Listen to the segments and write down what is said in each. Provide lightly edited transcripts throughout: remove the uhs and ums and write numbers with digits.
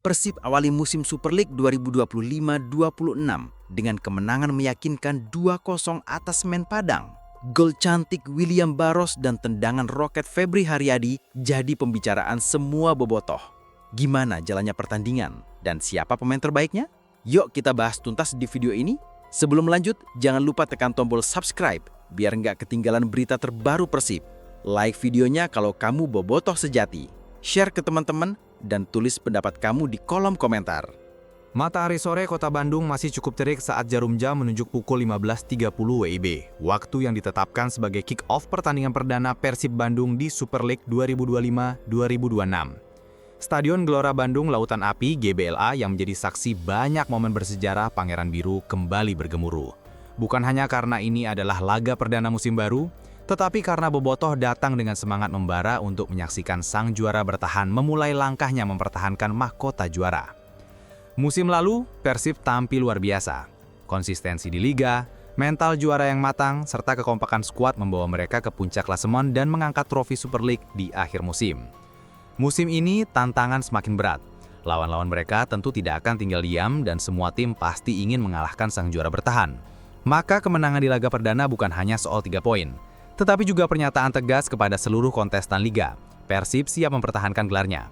Persib awali musim Super League 2025-26 dengan kemenangan meyakinkan 2-0 atas Semen Padang. Gol cantik William Barros dan tendangan roket Febri Haryadi jadi pembicaraan semua bobotoh. Gimana jalannya pertandingan dan siapa pemain terbaiknya? Yuk kita bahas tuntas di video ini. Sebelum lanjut, jangan lupa tekan tombol subscribe biar nggak ketinggalan berita terbaru Persib. Like videonya kalau kamu bobotoh sejati. Share ke teman-teman dan tulis pendapat kamu di kolom komentar. Matahari sore Kota Bandung masih cukup terik saat jarum jam menunjuk pukul 15.30 WIB, waktu yang ditetapkan sebagai kick-off pertandingan perdana Persib Bandung di Super League 2025-2026. Stadion Gelora Bandung Lautan Api (GBLA) yang menjadi saksi banyak momen bersejarah Pangeran Biru kembali bergemuruh. Bukan hanya karena ini adalah laga perdana musim baru, tetapi karena bobotoh datang dengan semangat membara untuk menyaksikan sang juara bertahan memulai langkahnya mempertahankan mahkota juara. Musim lalu, Persib tampil luar biasa. Konsistensi di liga, mental juara yang matang, serta kekompakan skuad membawa mereka ke puncak klasemen dan mengangkat trofi Super League di akhir musim. Musim ini tantangan semakin berat. Lawan-lawan mereka tentu tidak akan tinggal diam dan semua tim pasti ingin mengalahkan sang juara bertahan. Maka kemenangan di laga perdana bukan hanya soal 3 poin, tetapi juga pernyataan tegas kepada seluruh kontestan liga. Persib siap mempertahankan gelarnya.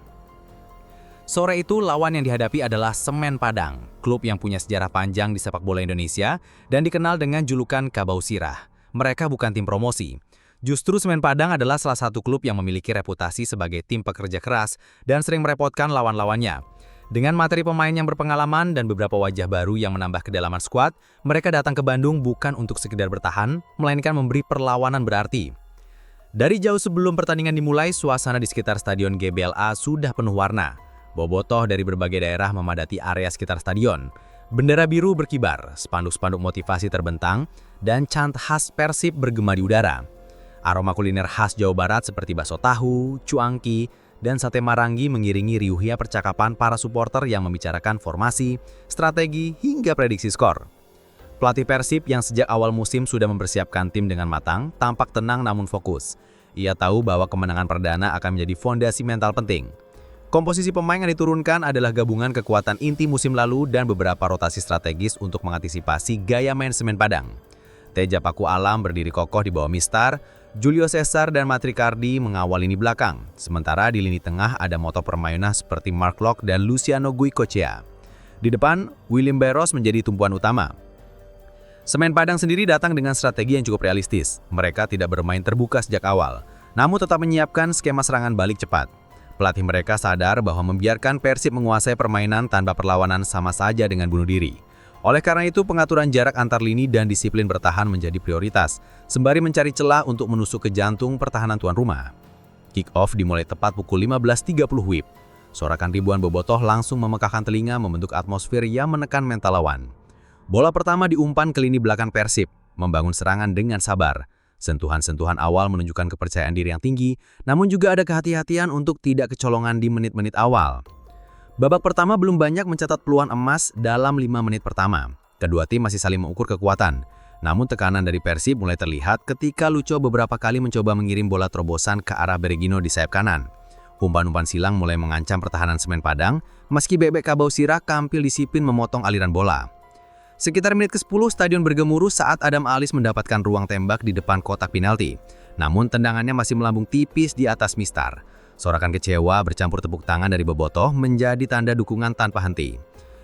Sore itu lawan yang dihadapi adalah Semen Padang, klub yang punya sejarah panjang di sepak bola Indonesia dan dikenal dengan julukan Kabau Sirah. Mereka bukan tim promosi. Justru Semen Padang adalah salah satu klub yang memiliki reputasi sebagai tim pekerja keras dan sering merepotkan lawan-lawannya. Dengan materi pemain yang berpengalaman dan beberapa wajah baru yang menambah kedalaman skuad, mereka datang ke Bandung bukan untuk sekedar bertahan, melainkan memberi perlawanan berarti. Dari jauh sebelum pertandingan dimulai, suasana di sekitar Stadion GBLA sudah penuh warna. Bobotoh dari berbagai daerah memadati area sekitar stadion. Bendera biru berkibar, spanduk-spanduk motivasi terbentang, dan chant khas Persib bergema di udara. Aroma kuliner khas Jawa Barat seperti bakso tahu, cuangki, dan sate marangi mengiringi riuhnya percakapan para supporter yang membicarakan formasi, strategi, hingga prediksi skor. Pelatih Persib yang sejak awal musim sudah mempersiapkan tim dengan matang, tampak tenang namun fokus. Ia tahu bahwa kemenangan perdana akan menjadi fondasi mental penting. Komposisi pemain yang diturunkan adalah gabungan kekuatan inti musim lalu dan beberapa rotasi strategis untuk mengantisipasi gaya main Semen Padang. Teja Paku Alam berdiri kokoh di bawah Mistar, Julio Cesar dan Matrikardi mengawal lini belakang, sementara di lini tengah ada motor permainan seperti Mark Locke dan Luciano Guicochea. Di depan, William Barros menjadi tumpuan utama. Semen Padang sendiri datang dengan strategi yang cukup realistis. Mereka tidak bermain terbuka sejak awal, namun tetap menyiapkan skema serangan balik cepat. Pelatih mereka sadar bahwa membiarkan Persib menguasai permainan tanpa perlawanan sama saja dengan bunuh diri. Oleh karena itu, pengaturan jarak antar lini dan disiplin bertahan menjadi prioritas, sembari mencari celah untuk menusuk ke jantung pertahanan tuan rumah. Kick-off dimulai tepat pukul 15.30 WIB. Sorakan ribuan bobotoh langsung memekakkan telinga membentuk atmosfer yang menekan mental lawan. Bola pertama diumpan ke lini belakang Persib, membangun serangan dengan sabar. Sentuhan-sentuhan awal menunjukkan kepercayaan diri yang tinggi, namun juga ada kehati-hatian untuk tidak kecolongan di menit-menit awal. Babak pertama belum banyak mencatat peluang emas dalam 5 menit pertama. Kedua tim masih saling mengukur kekuatan. Namun tekanan dari Persib mulai terlihat ketika Lucho beberapa kali mencoba mengirim bola terobosan ke arah Beregino di sayap kanan. Umpan-umpan silang mulai mengancam pertahanan Semen Padang, meski bebek Kabau Sirah tampil disiplin memotong aliran bola. Sekitar menit ke-10 stadion bergemuruh saat Adam Alis mendapatkan ruang tembak di depan kotak penalti. Namun tendangannya masih melambung tipis di atas Mistar. Sorakan kecewa bercampur tepuk tangan dari bobotoh menjadi tanda dukungan tanpa henti.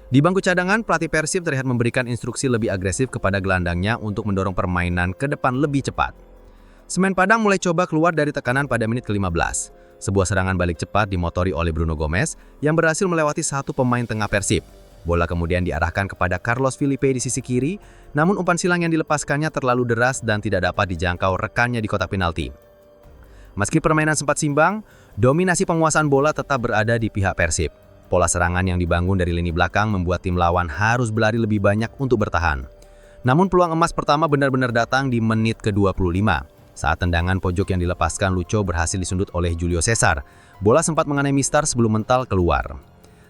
Di bangku cadangan, pelatih Persib terlihat memberikan instruksi lebih agresif kepada gelandangnya untuk mendorong permainan ke depan lebih cepat. Semen Padang mulai coba keluar dari tekanan pada menit ke-15. Sebuah serangan balik cepat dimotori oleh Bruno Gomez yang berhasil melewati satu pemain tengah Persib. Bola kemudian diarahkan kepada Carlos Filipe di sisi kiri, namun umpan silang yang dilepaskannya terlalu deras dan tidak dapat dijangkau rekannya di kotak penalti. Meski permainan sempat simbang, dominasi penguasaan bola tetap berada di pihak Persib. Pola serangan yang dibangun dari lini belakang membuat tim lawan harus berlari lebih banyak untuk bertahan. Namun peluang emas pertama benar-benar datang di menit ke-25. Saat tendangan pojok yang dilepaskan Lucho berhasil disundut oleh Julio Cesar. Bola sempat mengenai Mistar sebelum mental keluar.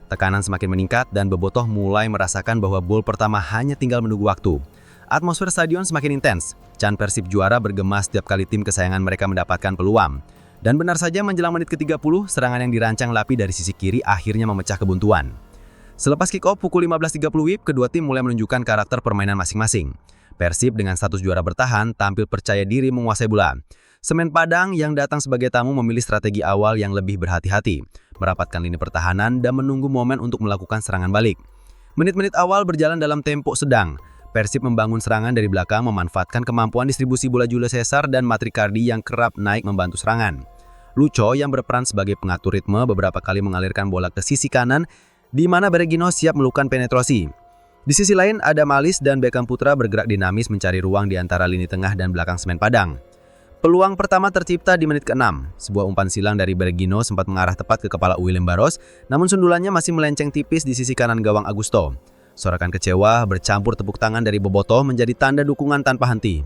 Tekanan semakin meningkat dan bobotoh mulai merasakan bahwa gol pertama hanya tinggal menunggu waktu. Atmosfer stadion semakin intens. Chant Persib juara bergema setiap kali tim kesayangan mereka mendapatkan peluang. Dan benar saja menjelang menit ke-30, serangan yang dirancang Lapi dari sisi kiri akhirnya memecah kebuntuan. Selepas kick-off pukul 15.30 WIB, kedua tim mulai menunjukkan karakter permainan masing-masing. Persib dengan status juara bertahan tampil percaya diri menguasai bola. Semen Padang yang datang sebagai tamu memilih strategi awal yang lebih berhati-hati, merapatkan lini pertahanan dan menunggu momen untuk melakukan serangan balik. Menit-menit awal berjalan dalam tempo sedang. Persib membangun serangan dari belakang memanfaatkan kemampuan distribusi bola Julio Cesar dan Matricardi yang kerap naik membantu serangan. Lucho yang berperan sebagai pengatur ritme beberapa kali mengalirkan bola ke sisi kanan di mana Bergino siap melakukan penetrasi. Di sisi lain, Adam Alis dan Beckham Putra bergerak dinamis mencari ruang di antara lini tengah dan belakang Semen Padang. Peluang pertama tercipta di menit ke-6. Sebuah umpan silang dari Bergino sempat mengarah tepat ke kepala William Barros, namun sundulannya masih melenceng tipis di sisi kanan gawang Augusto. Sorakan kecewa bercampur tepuk tangan dari Bobotoh menjadi tanda dukungan tanpa henti.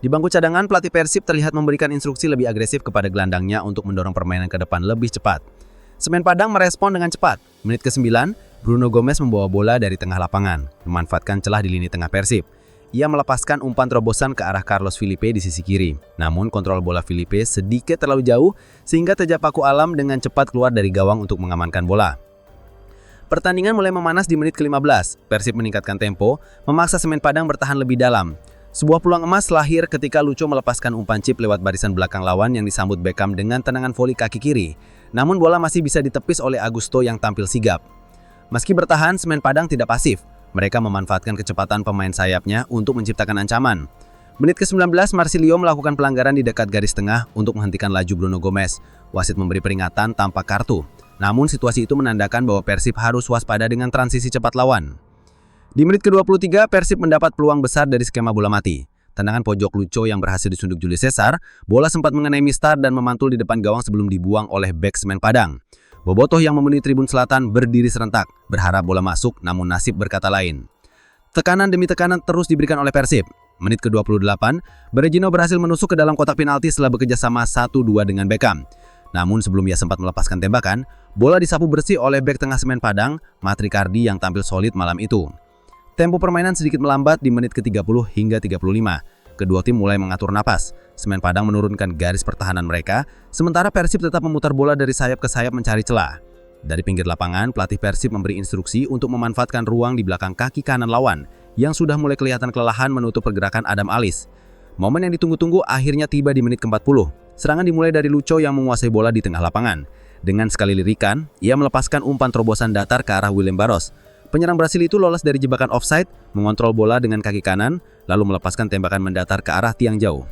Di bangku cadangan, pelatih Persib terlihat memberikan instruksi lebih agresif kepada gelandangnya untuk mendorong permainan ke depan lebih cepat. Semen Padang merespon dengan cepat. Menit ke-9, Bruno Gomes membawa bola dari tengah lapangan, memanfaatkan celah di lini tengah Persib. Ia melepaskan umpan terobosan ke arah Carlos Filipe di sisi kiri. Namun kontrol bola Filipe sedikit terlalu jauh sehingga Teja Paku Alam dengan cepat keluar dari gawang untuk mengamankan bola. Pertandingan mulai memanas di menit ke-15. Persib meningkatkan tempo, memaksa Semen Padang bertahan lebih dalam. Sebuah peluang emas lahir ketika Lucho melepaskan umpan chip lewat barisan belakang lawan yang disambut Beckham dengan tendangan voli kaki kiri. Namun bola masih bisa ditepis oleh Augusto yang tampil sigap. Meski bertahan, Semen Padang tidak pasif. Mereka memanfaatkan kecepatan pemain sayapnya untuk menciptakan ancaman. Menit ke-19, Marsilio melakukan pelanggaran di dekat garis tengah untuk menghentikan laju Bruno Gomes. Wasit memberi peringatan tanpa kartu. Namun situasi itu menandakan bahwa Persib harus waspada dengan transisi cepat lawan. Di menit ke-23, Persib mendapat peluang besar dari skema bola mati. Tendangan pojok Lucho yang berhasil disunduk Julio Cesar, bola sempat mengenai Mistar dan memantul di depan gawang sebelum dibuang oleh bek Semen Padang. Bobotoh yang memenuhi tribun selatan berdiri serentak, berharap bola masuk, namun nasib berkata lain. Tekanan demi tekanan terus diberikan oleh Persib. Menit ke-28, Bergino berhasil menusuk ke dalam kotak penalti setelah bekerjasama 1-2 dengan Beckham. Namun sebelum ia sempat melepaskan tembakan, bola disapu bersih oleh bek tengah Semen Padang, Matricardi yang tampil solid malam itu. Tempo permainan sedikit melambat di menit ke-30 hingga 35. Kedua tim mulai mengatur napas. Semen Padang menurunkan garis pertahanan mereka, sementara Persib tetap memutar bola dari sayap ke sayap mencari celah. Dari pinggir lapangan, pelatih Persib memberi instruksi untuk memanfaatkan ruang di belakang kaki kanan lawan, yang sudah mulai kelihatan kelelahan menutup pergerakan Adam Alis. Momen yang ditunggu-tunggu akhirnya tiba di menit ke-40. Serangan dimulai dari Lucho yang menguasai bola di tengah lapangan. Dengan sekali lirikan, ia melepaskan umpan terobosan datar ke arah William Barros. Penyerang Brasil itu lolos dari jebakan offside, mengontrol bola dengan kaki kanan, lalu melepaskan tembakan mendatar ke arah tiang jauh.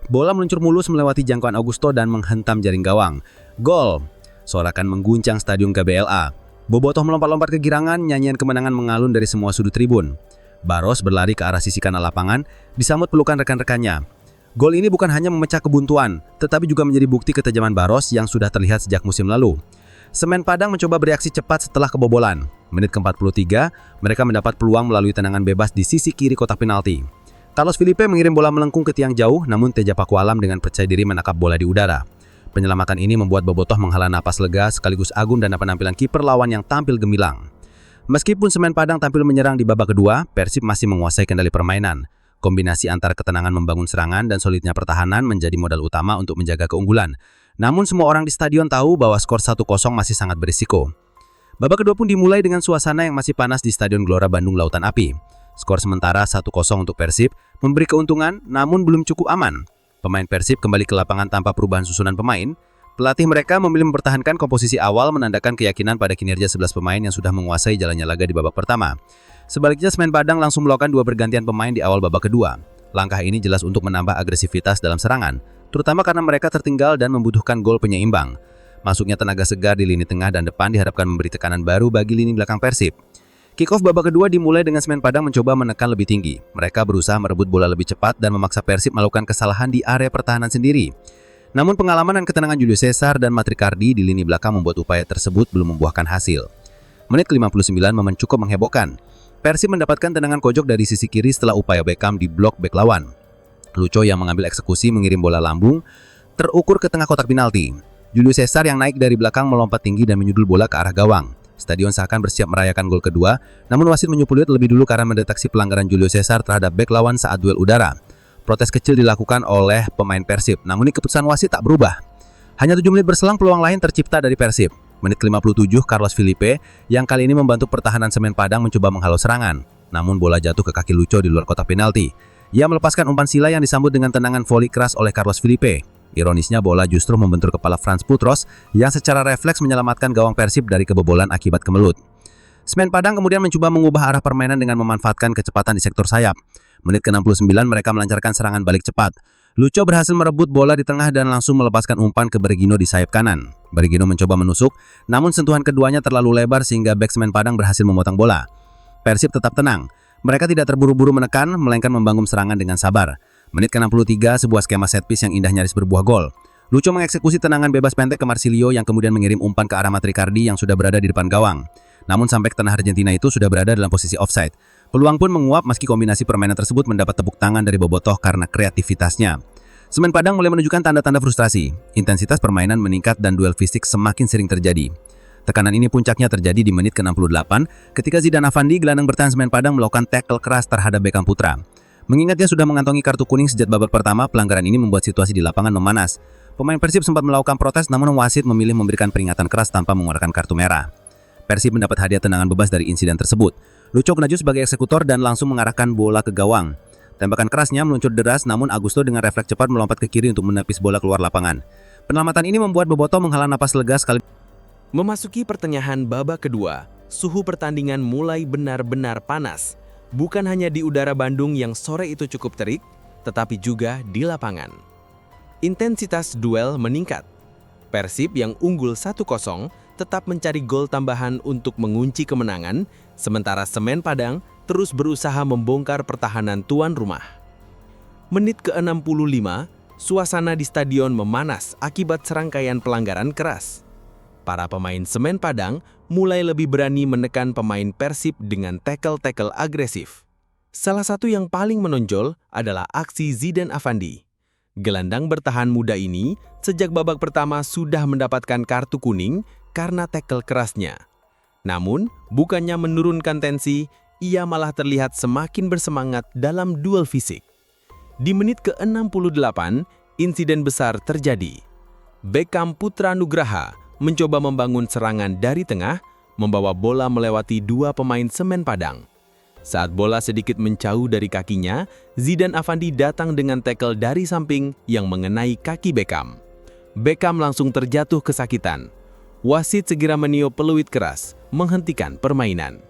Bola meluncur mulus melewati jangkauan Augusto dan menghentam jaring gawang. Gol! Sorakan mengguncang stadion GBLA. Bobotoh melompat-lompat kegirangan, nyanyian kemenangan mengalun dari semua sudut tribun. Barros berlari ke arah sisi kanan lapangan, disambut pelukan rekan-rekannya. Gol ini bukan hanya memecah kebuntuan, tetapi juga menjadi bukti ketajaman Barros yang sudah terlihat sejak musim lalu. Semen Padang mencoba bereaksi cepat setelah kebobolan. Menit ke-43, mereka mendapat peluang melalui tendangan bebas di sisi kiri kotak penalti. Carlos Filipe mengirim bola melengkung ke tiang jauh, namun Teja Paku Alam dengan percaya diri menangkap bola di udara. Penyelamatan ini membuat Bobotoh menghela napas lega sekaligus agum dan penampilan kiper lawan yang tampil gemilang. Meskipun Semen Padang tampil menyerang di babak kedua, Persib masih menguasai kendali permainan. Kombinasi antara ketenangan membangun serangan dan solidnya pertahanan menjadi modal utama untuk menjaga keunggulan. Namun semua orang di stadion tahu bahwa skor 1-0 masih sangat berisiko. Babak kedua pun dimulai dengan suasana yang masih panas di Stadion Gelora Bandung Lautan Api. Skor sementara 1-0 untuk Persib memberi keuntungan namun belum cukup aman. Pemain Persib kembali ke lapangan tanpa perubahan susunan pemain. Pelatih mereka memilih mempertahankan komposisi awal menandakan keyakinan pada kinerja 11 pemain yang sudah menguasai jalannya laga di babak pertama. Sebaliknya Semen Padang langsung melakukan 2 pergantian pemain di awal babak kedua. Langkah ini jelas untuk menambah agresivitas dalam serangan, terutama karena mereka tertinggal dan membutuhkan gol penyeimbang. Masuknya tenaga segar di lini tengah dan depan diharapkan memberi tekanan baru bagi lini belakang Persib. Kick-off babak kedua dimulai dengan Semen Padang mencoba menekan lebih tinggi. Mereka berusaha merebut bola lebih cepat dan memaksa Persib melakukan kesalahan di area pertahanan sendiri. Namun pengalaman dan ketenangan Julio Cesar dan Matricardi di lini belakang membuat upaya tersebut belum membuahkan hasil. Menit ke-59 momen cukup menghebohkan. Persib mendapatkan tendangan pojok dari sisi kiri setelah upaya Beckham di blok bek lawan. Lucho yang mengambil eksekusi mengirim bola lambung terukur ke tengah kotak penalti. Julio Cesar yang naik dari belakang melompat tinggi dan menyundul bola ke arah gawang. Stadion seakan bersiap merayakan gol kedua, namun wasit menyupulit lebih dulu karena mendeteksi pelanggaran Julio Cesar terhadap bek lawan saat duel udara. Protes kecil dilakukan oleh pemain Persib, namun keputusan wasit tak berubah. Hanya 7 menit berselang peluang lain tercipta dari Persib. Menit ke-57, Carlos Felipe yang kali ini membantu pertahanan Semen Padang mencoba menghalau serangan. Namun bola jatuh ke kaki Lucho di luar kotak penalti. Ia melepaskan umpan sila yang disambut dengan tendangan voli keras oleh Carlos Felipe. Ironisnya bola justru membentur kepala Franz Putros yang secara refleks menyelamatkan gawang Persib dari kebobolan akibat kemelut. Semen Padang kemudian mencoba mengubah arah permainan dengan memanfaatkan kecepatan di sektor sayap. Menit ke-69 mereka melancarkan serangan balik cepat. Lucho berhasil merebut bola di tengah dan langsung melepaskan umpan ke Bergino di sayap kanan. Bergino mencoba menusuk, namun sentuhan keduanya terlalu lebar sehingga bek Semen Padang berhasil memotong bola. Persib tetap tenang. Mereka tidak terburu-buru menekan, melainkan membangun serangan dengan sabar. Menit ke-63, sebuah skema set piece yang indah nyaris berbuah gol. Lucho mengeksekusi tendangan bebas pendek ke Marsilio yang kemudian mengirim umpan ke arah Matricardi yang sudah berada di depan gawang. Namun sampai ke tanah Argentina itu sudah berada dalam posisi offside. Peluang pun menguap meski kombinasi permainan tersebut mendapat tepuk tangan dari Bobotoh karena kreativitasnya. Semen Padang mulai menunjukkan tanda-tanda frustrasi. Intensitas permainan meningkat dan duel fisik semakin sering terjadi. Tekanan ini puncaknya terjadi di menit ke-68 ketika Zidane Afandi, gelandang bertahan Semen Padang, melakukan tackle keras terhadap Beckham Putra. Mengingat dia sudah mengantongi kartu kuning sejak babak pertama, pelanggaran ini membuat situasi di lapangan memanas. Pemain Persib sempat melakukan protes, namun wasit memilih memberikan peringatan keras tanpa mengeluarkan kartu merah. Persib mendapat hadiah tendangan bebas dari insiden tersebut. Lucho maju sebagai eksekutor dan langsung mengarahkan bola ke gawang. Tembakan kerasnya meluncur deras, namun Augusto dengan refleks cepat melompat ke kiri untuk menepis bola keluar lapangan. Penyelamatan ini membuat Bobotoh menghela napas lega sekali. Memasuki pertengahan babak kedua, suhu pertandingan mulai benar-benar panas. Bukan hanya di udara Bandung yang sore itu cukup terik, tetapi juga di lapangan. Intensitas duel meningkat. Persib yang unggul 1-0 tetap mencari gol tambahan untuk mengunci kemenangan, sementara Semen Padang terus berusaha membongkar pertahanan tuan rumah. Menit ke-65, suasana di stadion memanas akibat serangkaian pelanggaran keras. Para pemain Semen Padang mulai lebih berani menekan pemain Persib dengan tackle-tackle agresif. Salah satu yang paling menonjol adalah aksi Zidane Afandi. Gelandang bertahan muda ini sejak babak pertama sudah mendapatkan kartu kuning karena tackle kerasnya. Namun, bukannya menurunkan tensi, ia malah terlihat semakin bersemangat dalam duel fisik. Di menit ke-68, insiden besar terjadi. Beckham Putra Nugraha mencoba membangun serangan dari tengah, membawa bola melewati dua pemain Semen Padang. Saat bola sedikit menjauh dari kakinya, Zidane Afandi datang dengan tackle dari samping yang mengenai kaki Beckham. Beckham langsung terjatuh kesakitan. Wasit segera meniup peluit keras, menghentikan permainan.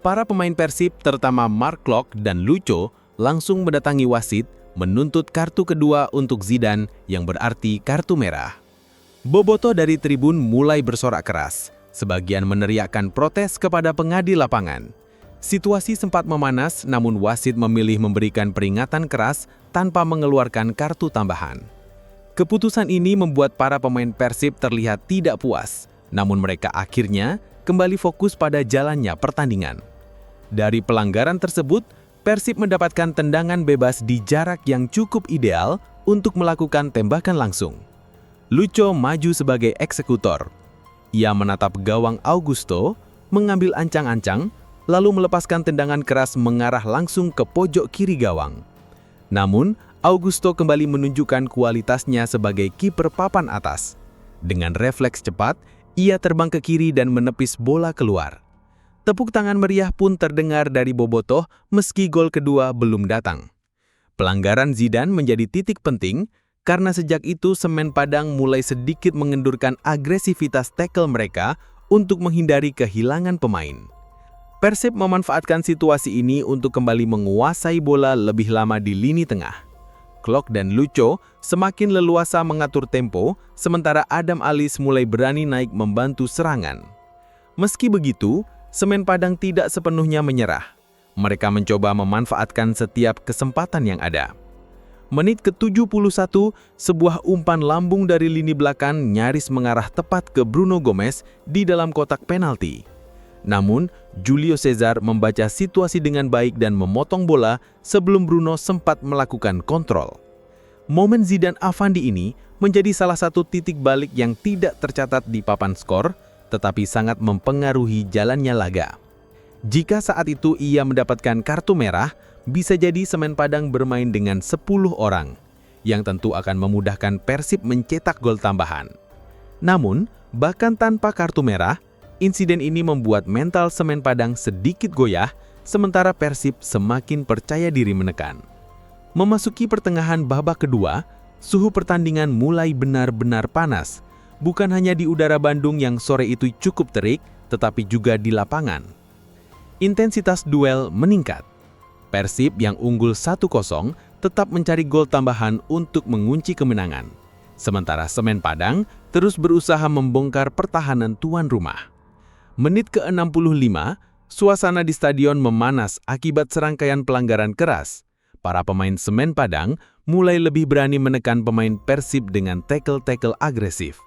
Para pemain Persib, terutama Mark Klok dan Lucho, langsung mendatangi wasit, menuntut kartu kedua untuk Zidane yang berarti kartu merah. Bobotoh dari tribun mulai bersorak keras. Sebagian meneriakkan protes kepada pengadil lapangan. Situasi sempat memanas, namun wasit memilih memberikan peringatan keras tanpa mengeluarkan kartu tambahan. Keputusan ini membuat para pemain Persib terlihat tidak puas, namun mereka akhirnya kembali fokus pada jalannya pertandingan. Dari pelanggaran tersebut, Persib mendapatkan tendangan bebas di jarak yang cukup ideal untuk melakukan tembakan langsung. Lucho maju sebagai eksekutor. Ia menatap gawang Augusto, mengambil ancang-ancang, lalu melepaskan tendangan keras mengarah langsung ke pojok kiri gawang. Namun, Augusto kembali menunjukkan kualitasnya sebagai kiper papan atas. Dengan refleks cepat, ia terbang ke kiri dan menepis bola keluar. Tepuk tangan meriah pun terdengar dari Bobotoh meski gol kedua belum datang. Pelanggaran Zidane menjadi titik penting karena sejak itu Semen Padang mulai sedikit mengendurkan agresivitas tackle mereka untuk menghindari kehilangan pemain. Persib memanfaatkan situasi ini untuk kembali menguasai bola lebih lama di lini tengah. Klok dan Lucho semakin leluasa mengatur tempo, sementara Adam Alis mulai berani naik membantu serangan. Meski begitu, Semen Padang tidak sepenuhnya menyerah. Mereka mencoba memanfaatkan setiap kesempatan yang ada. Menit ke-71, sebuah umpan lambung dari lini belakang nyaris mengarah tepat ke Bruno Gomes di dalam kotak penalti. Namun, Julio Cesar membaca situasi dengan baik dan memotong bola sebelum Bruno sempat melakukan kontrol. Momen Zidane Afandi ini menjadi salah satu titik balik yang tidak tercatat di papan skor, tetapi sangat mempengaruhi jalannya laga. Jika saat itu ia mendapatkan kartu merah, bisa jadi Semen Padang bermain dengan 10 orang, yang tentu akan memudahkan Persib mencetak gol tambahan. Namun, bahkan tanpa kartu merah, insiden ini membuat mental Semen Padang sedikit goyah, sementara Persib semakin percaya diri menekan. Memasuki pertengahan babak kedua, suhu pertandingan mulai benar-benar panas. Bukan hanya di udara Bandung yang sore itu cukup terik, tetapi juga di lapangan. Intensitas duel meningkat. Persib yang unggul 1-0 tetap mencari gol tambahan untuk mengunci kemenangan. Sementara Semen Padang terus berusaha membongkar pertahanan tuan rumah. Menit ke-65, suasana di stadion memanas akibat serangkaian pelanggaran keras. Para pemain Semen Padang mulai lebih berani menekan pemain Persib dengan tackle-tackle agresif.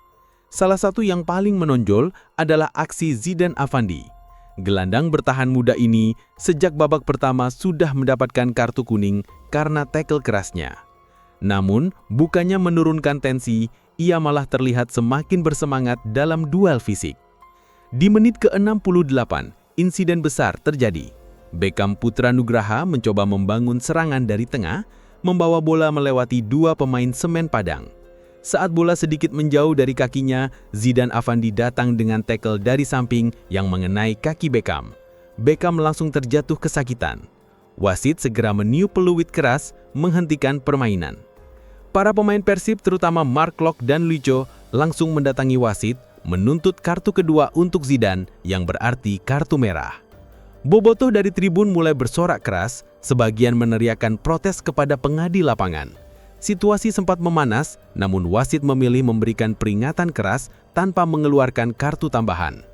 Salah satu yang paling menonjol adalah aksi Zidan Affandi. Gelandang bertahan muda ini sejak babak pertama sudah mendapatkan kartu kuning karena tackle kerasnya. Namun, bukannya menurunkan tensi, ia malah terlihat semakin bersemangat dalam duel fisik. Di menit ke-68, insiden besar terjadi. Beckham Putra Nugraha mencoba membangun serangan dari tengah, membawa bola melewati dua pemain Semen Padang. Saat bola sedikit menjauh dari kakinya, Zidan Affandi datang dengan tackle dari samping yang mengenai kaki Beckham. Beckham langsung terjatuh kesakitan. Wasit segera meniup peluit keras menghentikan permainan. Para pemain Persib terutama Mark Klok dan Lucho langsung mendatangi wasit menuntut kartu kedua untuk Zidan yang berarti kartu merah. Bobotoh dari tribun mulai bersorak keras, sebagian meneriakkan protes kepada pengadil lapangan. Situasi sempat memanas, namun wasit memilih memberikan peringatan keras tanpa mengeluarkan kartu tambahan.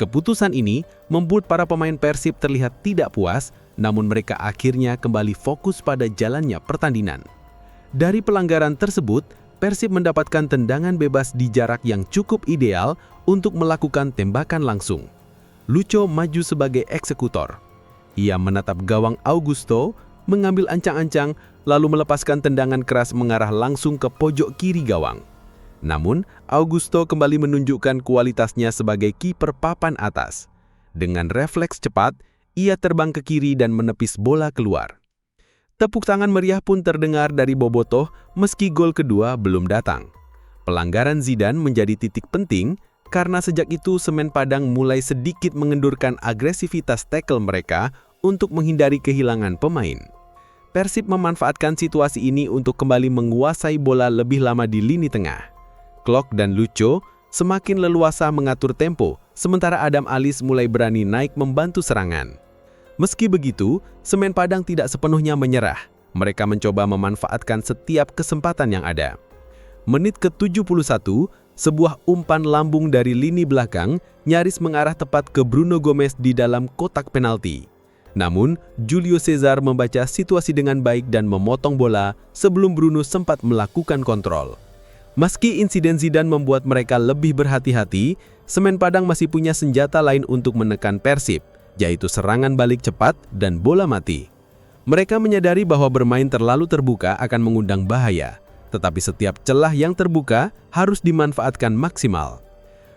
Keputusan ini membuat para pemain Persib terlihat tidak puas, namun mereka akhirnya kembali fokus pada jalannya pertandingan. Dari pelanggaran tersebut, Persib mendapatkan tendangan bebas di jarak yang cukup ideal untuk melakukan tembakan langsung. Lucho maju sebagai eksekutor. Ia menatap gawang Augusto, mengambil ancang-ancang, lalu melepaskan tendangan keras mengarah langsung ke pojok kiri gawang. Namun, Augusto kembali menunjukkan kualitasnya sebagai kiper papan atas. Dengan refleks cepat, ia terbang ke kiri dan menepis bola keluar. Tepuk tangan meriah pun terdengar dari Bobotoh meski gol kedua belum datang. Pelanggaran Zidan menjadi titik penting karena sejak itu Semen Padang mulai sedikit mengendurkan agresivitas tackle mereka untuk menghindari kehilangan pemain. Persib memanfaatkan situasi ini untuk kembali menguasai bola lebih lama di lini tengah. Klok dan Lucho semakin leluasa mengatur tempo, sementara Adam Alis mulai berani naik membantu serangan. Meski begitu, Semen Padang tidak sepenuhnya menyerah. Mereka mencoba memanfaatkan setiap kesempatan yang ada. Menit ke-71, sebuah umpan lambung dari lini belakang nyaris mengarah tepat ke Bruno Gomes di dalam kotak penalti. Namun, Julio Cesar membaca situasi dengan baik dan memotong bola sebelum Bruno sempat melakukan kontrol. Meski insiden Zidan membuat mereka lebih berhati-hati, Semen Padang masih punya senjata lain untuk menekan Persib, yaitu serangan balik cepat dan bola mati. Mereka menyadari bahwa bermain terlalu terbuka akan mengundang bahaya, tetapi setiap celah yang terbuka harus dimanfaatkan maksimal.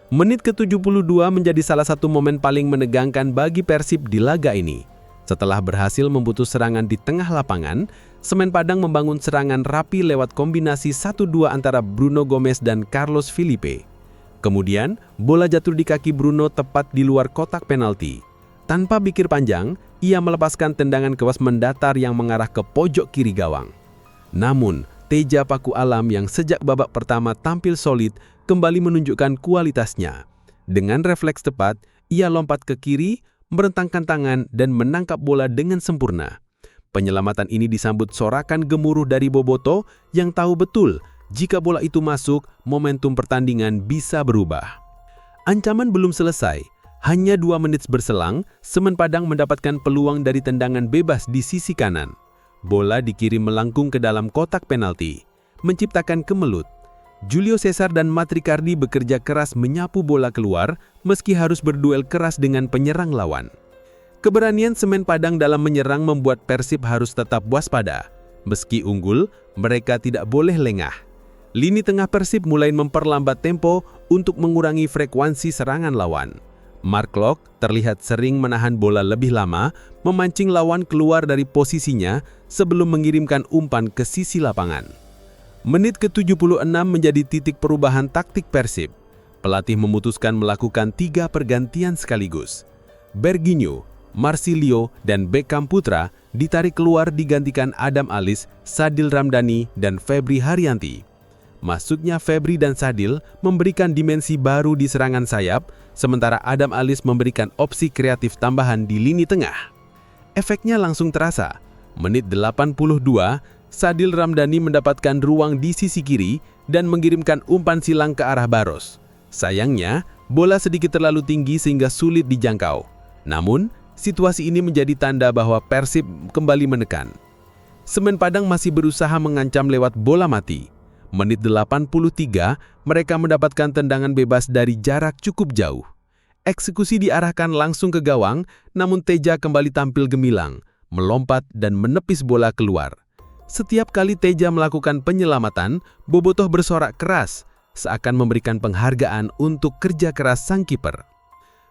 Menit ke-72 menjadi salah satu momen paling menegangkan bagi Persib di laga ini. Setelah berhasil memutus serangan di tengah lapangan, Semen Padang membangun serangan rapi lewat kombinasi 1-2 antara Bruno Gomes dan Carlos Filipe. Kemudian, bola jatuh di kaki Bruno tepat di luar kotak penalti. Tanpa pikir panjang, ia melepaskan tendangan kewas mendatar yang mengarah ke pojok kiri gawang. Namun, Teja Paku Alam yang sejak babak pertama tampil solid kembali menunjukkan kualitasnya. Dengan refleks tepat, ia lompat ke kiri, merentangkan tangan dan menangkap bola dengan sempurna. Penyelamatan ini disambut sorakan gemuruh dari Bobotoh yang tahu betul jika bola itu masuk, momentum pertandingan bisa berubah. Ancaman belum selesai. Hanya 2 menit berselang, Semen Padang mendapatkan peluang dari tendangan bebas di sisi kanan. Bola dikirim melengkung ke dalam kotak penalti, menciptakan kemelut. Julio Cesar dan Matricardi bekerja keras menyapu bola keluar meski harus berduel keras dengan penyerang lawan. Keberanian Semen Padang dalam menyerang membuat Persib harus tetap waspada. Meski unggul, mereka tidak boleh lengah. Lini tengah Persib mulai memperlambat tempo untuk mengurangi frekuensi serangan lawan. Mark Klok terlihat sering menahan bola lebih lama, memancing lawan keluar dari posisinya sebelum mengirimkan umpan ke sisi lapangan. Menit ke-76 menjadi titik perubahan taktik Persib. pelatih memutuskan melakukan 3 pergantian sekaligus. Berginho, Marsilio, dan Beckham Putra ditarik keluar digantikan Adam Alis, Sadil Ramdhani, dan Febri Haryanti. Masuknya Febri dan Sadil memberikan dimensi baru di serangan sayap, sementara Adam Alis memberikan opsi kreatif tambahan di lini tengah. Efeknya langsung terasa. Menit 82, Sadil Ramdhani mendapatkan ruang di sisi kiri dan mengirimkan umpan silang ke arah Barros. Sayangnya, bola sedikit terlalu tinggi sehingga sulit dijangkau. Namun, situasi ini menjadi tanda bahwa Persib kembali menekan. Semen Padang masih berusaha mengancam lewat bola mati. Menit 83, mereka mendapatkan tendangan bebas dari jarak cukup jauh. Eksekusi diarahkan langsung ke gawang, namun Teja kembali tampil gemilang, melompat dan menepis bola keluar. Setiap kali Teja melakukan penyelamatan, Bobotoh bersorak keras, seakan memberikan penghargaan untuk kerja keras sang kiper.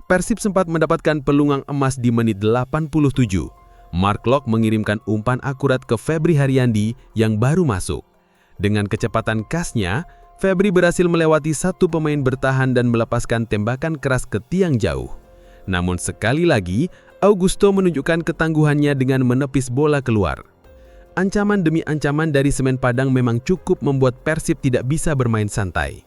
Persib sempat mendapatkan peluang emas di menit 87. Mark Klok mengirimkan umpan akurat ke Febri Haryandi yang baru masuk. Dengan kecepatan khasnya, Febri berhasil melewati satu pemain bertahan dan melepaskan tembakan keras ke tiang jauh. Namun sekali lagi, Augusto menunjukkan ketangguhannya dengan menepis bola keluar. Ancaman demi ancaman dari Semen Padang memang cukup membuat Persib tidak bisa bermain santai.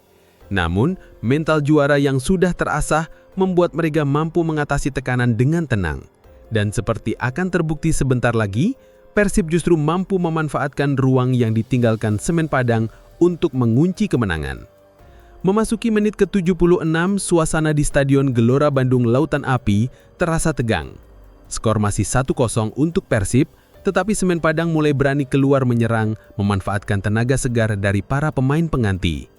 Namun, mental juara yang sudah terasah membuat mereka mampu mengatasi tekanan dengan tenang. Dan seperti akan terbukti sebentar lagi, Persib justru mampu memanfaatkan ruang yang ditinggalkan Semen Padang untuk mengunci kemenangan. Memasuki menit ke-76, suasana di Stadion Gelora Bandung Lautan Api terasa tegang. Skor masih 1-0 untuk Persib, tetapi Semen Padang mulai berani keluar menyerang, memanfaatkan tenaga segar dari para pemain pengganti.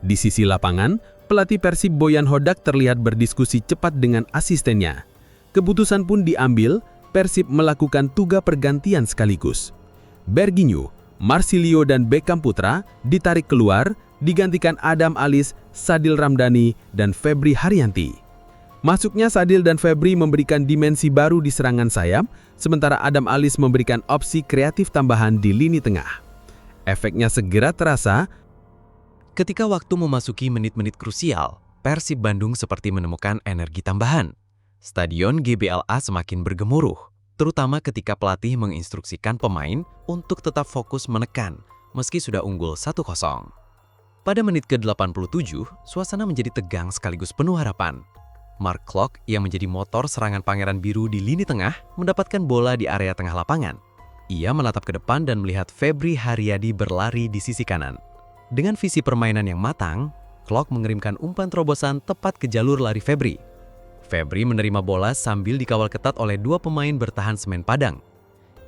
Di sisi lapangan, pelatih Persib Boyan Hodak terlihat berdiskusi cepat dengan asistennya. Keputusan pun diambil, Persib melakukan 3 pergantian sekaligus. Berginho, Marsilio, dan Beckham Putra ditarik keluar, digantikan Adam Alis, Sadil Ramdhani, dan Febri Haryanti. Masuknya Sadil dan Febri memberikan dimensi baru di serangan sayap, sementara Adam Alis memberikan opsi kreatif tambahan di lini tengah. Efeknya segera terasa. Ketika waktu memasuki menit-menit krusial, Persib Bandung seperti menemukan energi tambahan. Stadion GBLA semakin bergemuruh, terutama ketika pelatih menginstruksikan pemain untuk tetap fokus menekan, meski sudah unggul 1-0. Pada menit ke-87, suasana menjadi tegang sekaligus penuh harapan. Mark Klok yang menjadi motor serangan Pangeran Biru di lini tengah mendapatkan bola di area tengah lapangan. Ia menatap ke depan dan melihat Febri Haryadi berlari di sisi kanan. Dengan visi permainan yang matang, Klok mengirimkan umpan terobosan tepat ke jalur lari Febri. Febri menerima bola sambil dikawal ketat oleh 2 pemain bertahan Semen Padang.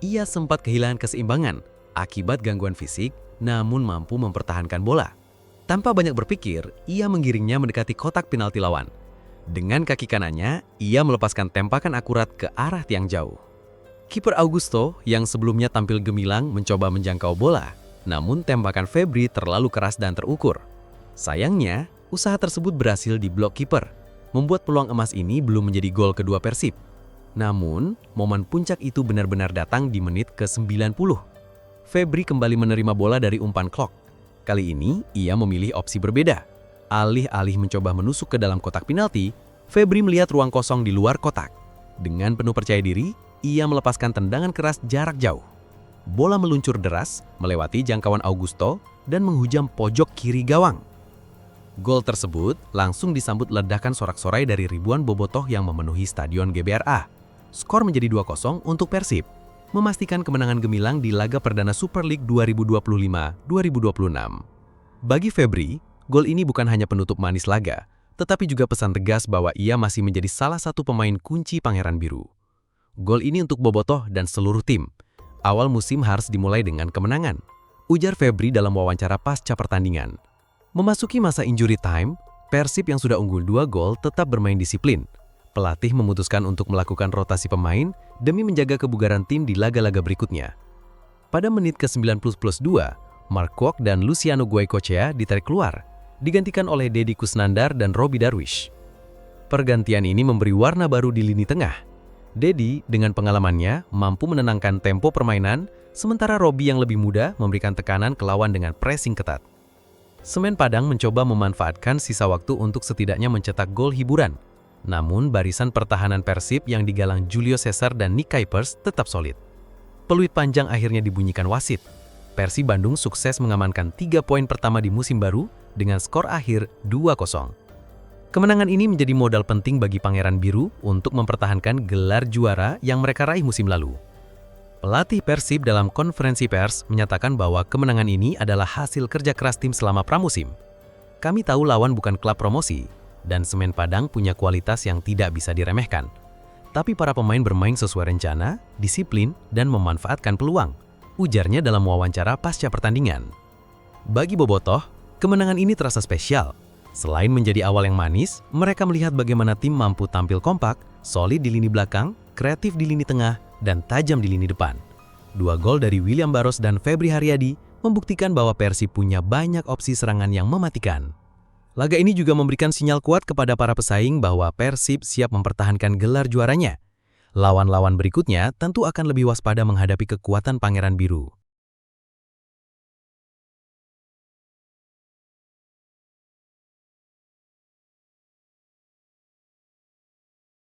Ia sempat kehilangan keseimbangan akibat gangguan fisik, namun mampu mempertahankan bola. Tanpa banyak berpikir, ia menggiringnya mendekati kotak penalti lawan. Dengan kaki kanannya, ia melepaskan tembakan akurat ke arah tiang jauh. Kiper Augusto yang sebelumnya tampil gemilang mencoba menjangkau bola, namun tembakan Febri terlalu keras dan terukur. Sayangnya, usaha tersebut berhasil diblok kiper, membuat peluang emas ini belum menjadi gol kedua Persib. Namun, momen puncak itu benar-benar datang di menit ke-90. Febri kembali menerima bola dari umpan Klok. Kali ini, ia memilih opsi berbeda. Alih-alih mencoba menusuk ke dalam kotak penalti, Febri melihat ruang kosong di luar kotak. Dengan penuh percaya diri, ia melepaskan tendangan keras jarak jauh. Bola meluncur deras, melewati jangkauan Augusto, dan menghujam pojok kiri gawang. Gol tersebut langsung disambut ledakan sorak-sorai dari ribuan bobotoh yang memenuhi Stadion GBRA. Skor menjadi 2-0 untuk Persib, memastikan kemenangan gemilang di laga perdana Super League 2025-2026. Bagi Febri, gol ini bukan hanya penutup manis laga, tetapi juga pesan tegas bahwa ia masih menjadi salah satu pemain kunci Pangeran Biru. Gol ini untuk bobotoh dan seluruh tim. Awal musim harus dimulai dengan kemenangan, ujar Febri dalam wawancara pasca pertandingan. Memasuki masa injury time, Persib yang sudah unggul 2 gol tetap bermain disiplin. Pelatih memutuskan untuk melakukan rotasi pemain demi menjaga kebugaran tim di laga-laga berikutnya. Pada menit ke-90+2, Mark Kwok dan Luciano Goicoechea ditarik keluar, digantikan oleh Deddy Kusnandar dan Robby Darwish. Pergantian ini memberi warna baru di lini tengah. Deddy dengan pengalamannya mampu menenangkan tempo permainan, sementara Robby yang lebih muda memberikan tekanan ke lawan dengan pressing ketat. Semen Padang mencoba memanfaatkan sisa waktu untuk setidaknya mencetak gol hiburan. Namun, barisan pertahanan Persib yang digalang Julio Cesar dan Nick Kuipers tetap solid. Peluit panjang akhirnya dibunyikan wasit. Persib Bandung sukses mengamankan 3 poin pertama di musim baru dengan skor akhir 2-0. Kemenangan ini menjadi modal penting bagi Pangeran Biru untuk mempertahankan gelar juara yang mereka raih musim lalu. Pelatih Persib dalam konferensi pers menyatakan bahwa kemenangan ini adalah hasil kerja keras tim selama pramusim. Kami tahu lawan bukan klub promosi, dan Semen Padang punya kualitas yang tidak bisa diremehkan. Tapi para pemain bermain sesuai rencana, disiplin, dan memanfaatkan peluang, ujarnya dalam wawancara pasca pertandingan. Bagi Bobotoh, kemenangan ini terasa spesial. Selain menjadi awal yang manis, mereka melihat bagaimana tim mampu tampil kompak, solid di lini belakang, kreatif di lini tengah, dan tajam di lini depan. 2 gol dari William Barros dan Febri Haryadi membuktikan bahwa Persib punya banyak opsi serangan yang mematikan. Laga ini juga memberikan sinyal kuat kepada para pesaing bahwa Persib siap mempertahankan gelar juaranya. Lawan-lawan berikutnya tentu akan lebih waspada menghadapi kekuatan Pangeran Biru.